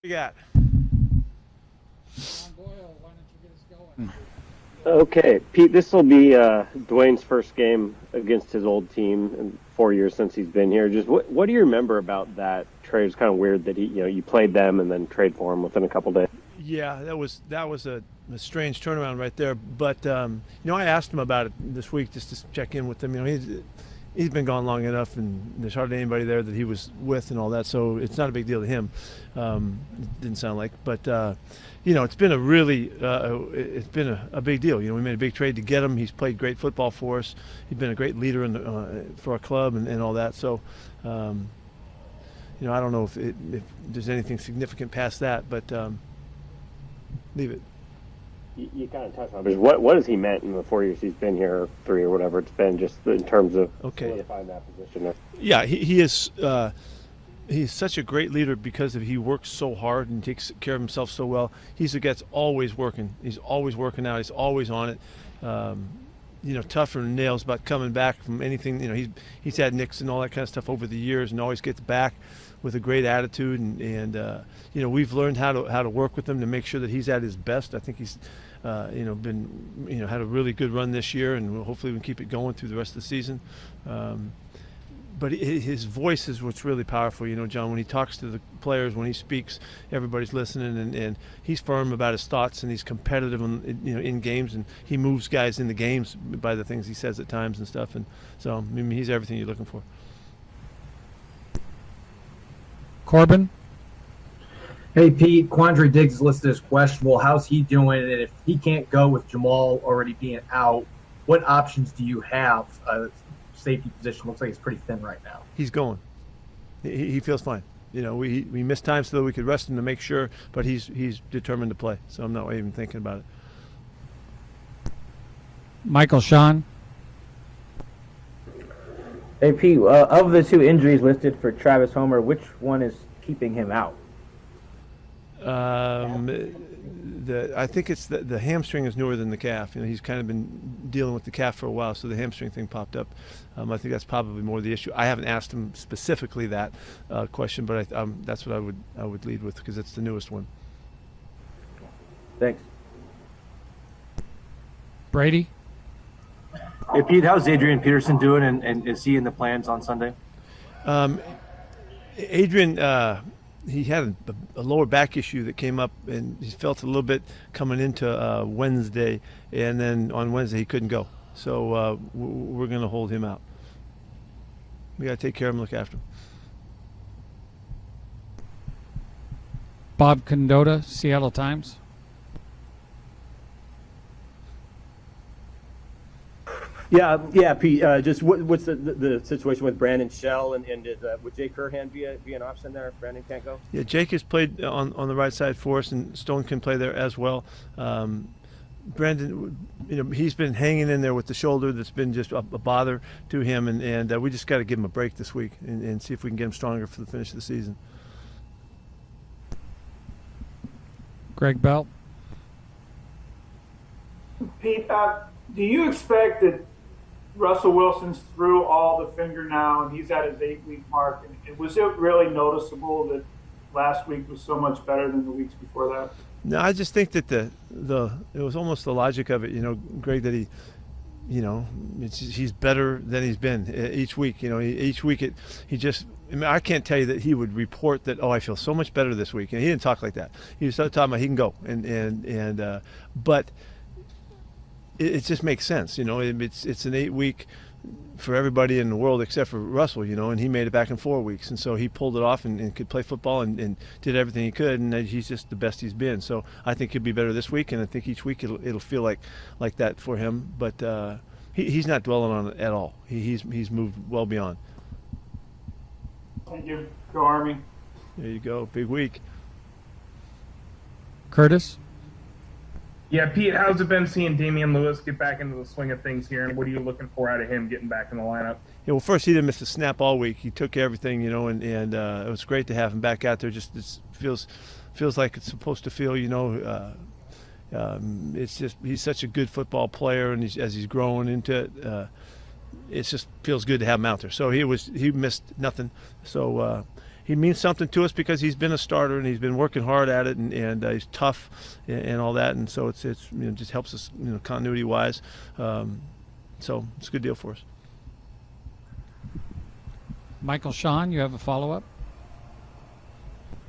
We got. Boyle, why don't you get us going? Okay, Pete, this will be Dwayne's first game against his old team in 4 years since he's been here. Just what do you remember about that trade? It's kind of weird that you played them and then trade for him within a couple days. Yeah, that was a strange turnaround right there. But I asked him about it this week just to check in with him. He's been gone long enough, and there's hardly anybody there that he was with and all that, so it's not a big deal to him. It didn't sound like, but it's been a big deal. We made a big trade to get him. He's played great football for us. He's been a great leader for our club and all that. So, I don't know if there's anything significant past that, but leave it. You kind of touched on it. What has he meant in the 4 years he's been here, or 3 or whatever it's been, just in terms of solidifying that position there? Yeah, he is. He's such a great leader because he works so hard and takes care of himself so well. He's a guy that's always working. He's always working out. He's always on it. Tougher than nails about coming back from anything. He's had nicks and all that kind of stuff over the years, and always gets back with a great attitude. And we've learned how to work with him to make sure that he's at his best. I think he's been had a really good run this year, and hopefully we can keep it going through the rest of the season. But his voice is what's really powerful, John. When he talks to the players, when he speaks, everybody's listening, and he's firm about his thoughts, and he's competitive in games, and he moves guys in the games by the things he says at times and stuff. And so, he's everything you're looking for. Corbin? Hey, Pete, Quandre Diggs is listed as questionable. How's he doing? And if he can't go with Jamal already being out, what options do you have? Safety position looks like it's pretty thin right now. He's going. He feels fine. We missed time so that we could rest him to make sure, but he's determined to play. So I'm not even thinking about it. Michael Sean? Hey, Pete, of the two injuries listed for Travis Homer, which one is keeping him out? I think it's the hamstring is newer than the calf. He's kind of been dealing with the calf for a while, so the hamstring thing popped up. I think that's probably more the issue. I haven't asked him specifically that question, but that's what I would lead with because it's the newest one. Thanks. Brady? Hey, Pete, how's Adrian Peterson doing, and is he in the plans on Sunday? Adrian, he had a lower back issue that came up, and he felt a little bit coming into Wednesday, and then on Wednesday he couldn't go. So we're going to hold him out. We got to take care of him, look after him. Bob Condotta, Seattle Times? Yeah, Pete. Just what's the situation with Brandon Shell and would Jake Curhan be an option there if Brandon can't go? Yeah, Jake has played on the right side for us, and Stone can play there as well. Brandon, he's been hanging in there with the shoulder that's been just a bother to him, and we just got to give him a break this week and see if we can get him stronger for the finish of the season. Greg Bell? Pete, do you expect that Russell Wilson's through all the finger now and he's at his 8-week mark? And was it really noticeable that last week was so much better than the weeks before that? No, I just think that it was almost the logic of it, Greg, that he's better than he's been each week. Each week I can't tell you that he would report that, I feel so much better this week. He didn't talk like that. He was talking about he can go, but it just makes sense. It's an 8-week for everybody in the world except for Russell, and he made it back in 4 weeks, and so he pulled it off and could play football and did everything he could, and he's just the best he's been. So I think he'll be better this week, and I think each week it'll feel like that for him. But he's not dwelling on it at all. He's moved well beyond. Thank you. Go Army. There you go. Big week. Curtis? Yeah, Pete, how's it been seeing Damian Lewis get back into the swing of things here, and what are you looking for out of him getting back in the lineup? Yeah, well, first, he didn't miss a snap all week. He took everything, and it was great to have him back out there. Just it feels like it's supposed to feel, it's just he's such a good football player, and as he's growing into it, it just feels good to have him out there. So he missed nothing. So he means something to us because he's been a starter and he's been working hard at it, and he's tough and all that, and so it's just helps us continuity wise. So it's a good deal for us. Michael Sean, you have a follow-up?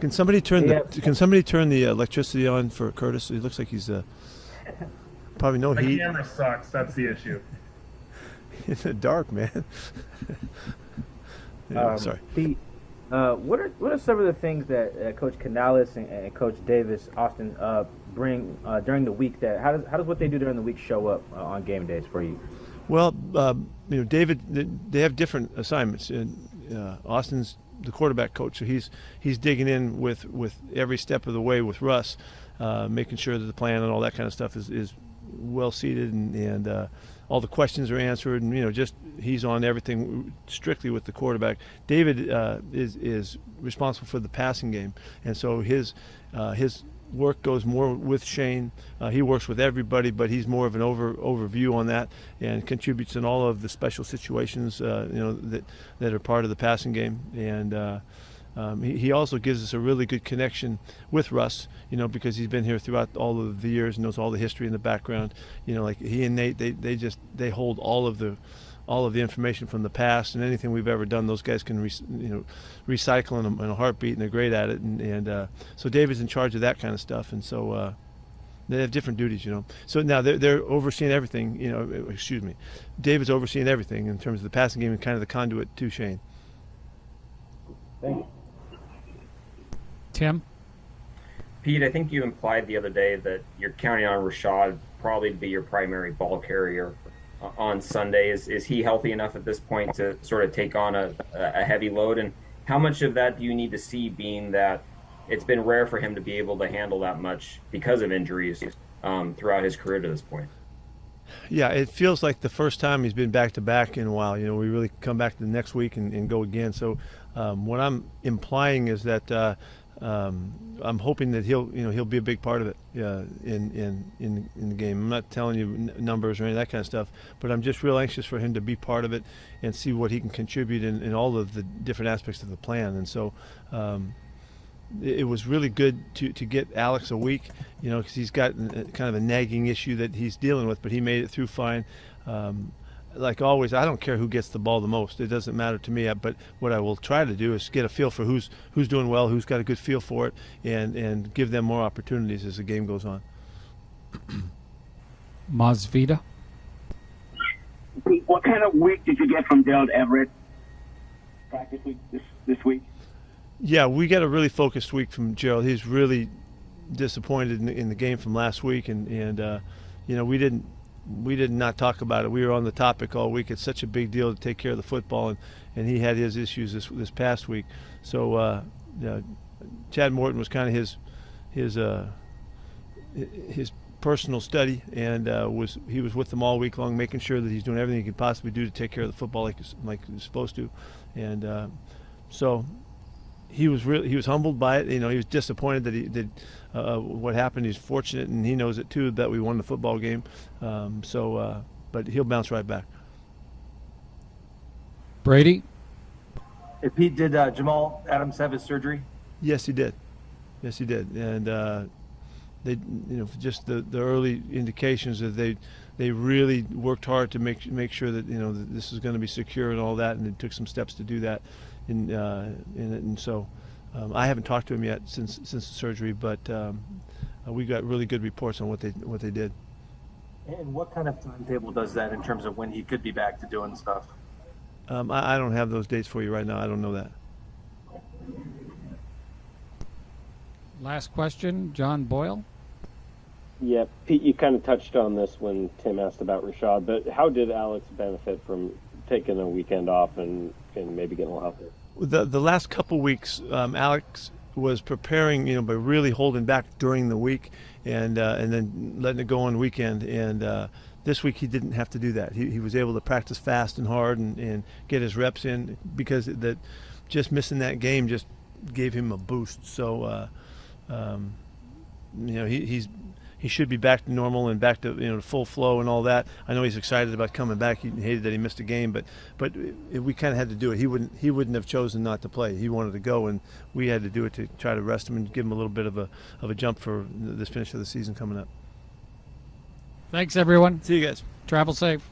Can somebody turn the electricity on for Curtis? It looks like he's probably no The heat. camera sucks. That's the issue. In the dark, man. Yeah, sorry. Pete, what are some of the things that Coach Canales and Coach Davis Austin bring during the week? How does what they do during the week show up on game days for you? Well, David, they have different assignments. And Austin's the quarterback coach, so he's digging in with every step of the way with Russ, making sure that the plan and all that kind of stuff is well seated and all the questions are answered, and just he's on everything strictly with the quarterback. David is responsible for the passing game, and so his work goes more with Shane. He works with everybody, but he's more of an overview on that and contributes in all of the special situations that are part of the passing game. And he also gives us a really good connection with Russ, because he's been here throughout all of the years, knows all the history in the background. Like he and Nate, they hold all of the information from the past, and anything we've ever done, those guys can recycle in a heartbeat, and they're great at it. And so David's in charge of that kind of stuff, and so they have different duties, So now they're overseeing everything, Excuse me, David's overseeing everything in terms of the passing game and kind of the conduit to Shane. Thank you. Tim? Pete, I think you implied the other day that you're counting on Rashad probably to be your primary ball carrier on Sunday. Is he healthy enough at this point to sort of take on a heavy load? And how much of that do you need to see, being that it's been rare for him to be able to handle that much because of injuries throughout his career to this point? Yeah, it feels like the first time he's been back-to-back in a while. We really come back the next week and go again. So what I'm implying is that I'm hoping that he'll be a big part of it in the game. I'm not telling you numbers or any of that kind of stuff, but I'm just real anxious for him to be part of it and see what he can contribute in all of the different aspects of the plan. And so it was really good to get Alex a week, because he's got kind of a nagging issue that he's dealing with, but he made it through fine. Like always, I don't care who gets the ball the most. It doesn't matter to me. But what I will try to do is get a feel for who's doing well, who's got a good feel for it, and give them more opportunities as the game goes on. Masvita? What kind of week did you get from Gerald Everett practice week this week? Yeah, we got a really focused week from Gerald. He's really disappointed in the game from last week, and we did not talk about it. We were on the topic all week. It's such a big deal to take care of the football, and he had his issues this past week. So Chad Morton was kind of his personal study, and he was with them all week long, making sure that he's doing everything he could possibly do to take care of the football like he's supposed to. And so he was humbled by it. He was disappointed that what happened. He's fortunate, and he knows it too, that we won the football game. But he'll bounce right back. Brady? Hey, Pete, did Jamal Adams have his surgery? Yes, he did. And they, just the early indications that they really worked hard to make sure that that this is going to be secure and all that, and it took some steps to do that. And so I haven't talked to him yet since the surgery, but we got really good reports on what they did. And what kind of timetable does that in terms of when he could be back to doing stuff? I don't have those dates for you right now. I don't know that. Last question, John Boyle. Yeah, Pete, you kind of touched on this when Tim asked about Rashad, but how did Alex benefit from taking a weekend off and maybe getting a little healthier? The last couple weeks, Alex was preparing, by really holding back during the week and then letting it go on the weekend. And this week he didn't have to do that. He was able to practice fast and hard and get his reps in, because just missing that game just gave him a boost. So, he should be back to normal and back to to full flow and all that. I know he's excited about coming back. He hated that he missed a game, but we kind of had to do it. He wouldn't have chosen not to play. He wanted to go, and we had to do it to try to rest him and give him a little bit of a jump for this finish of the season coming up. Thanks, everyone. See you guys. Travel safe.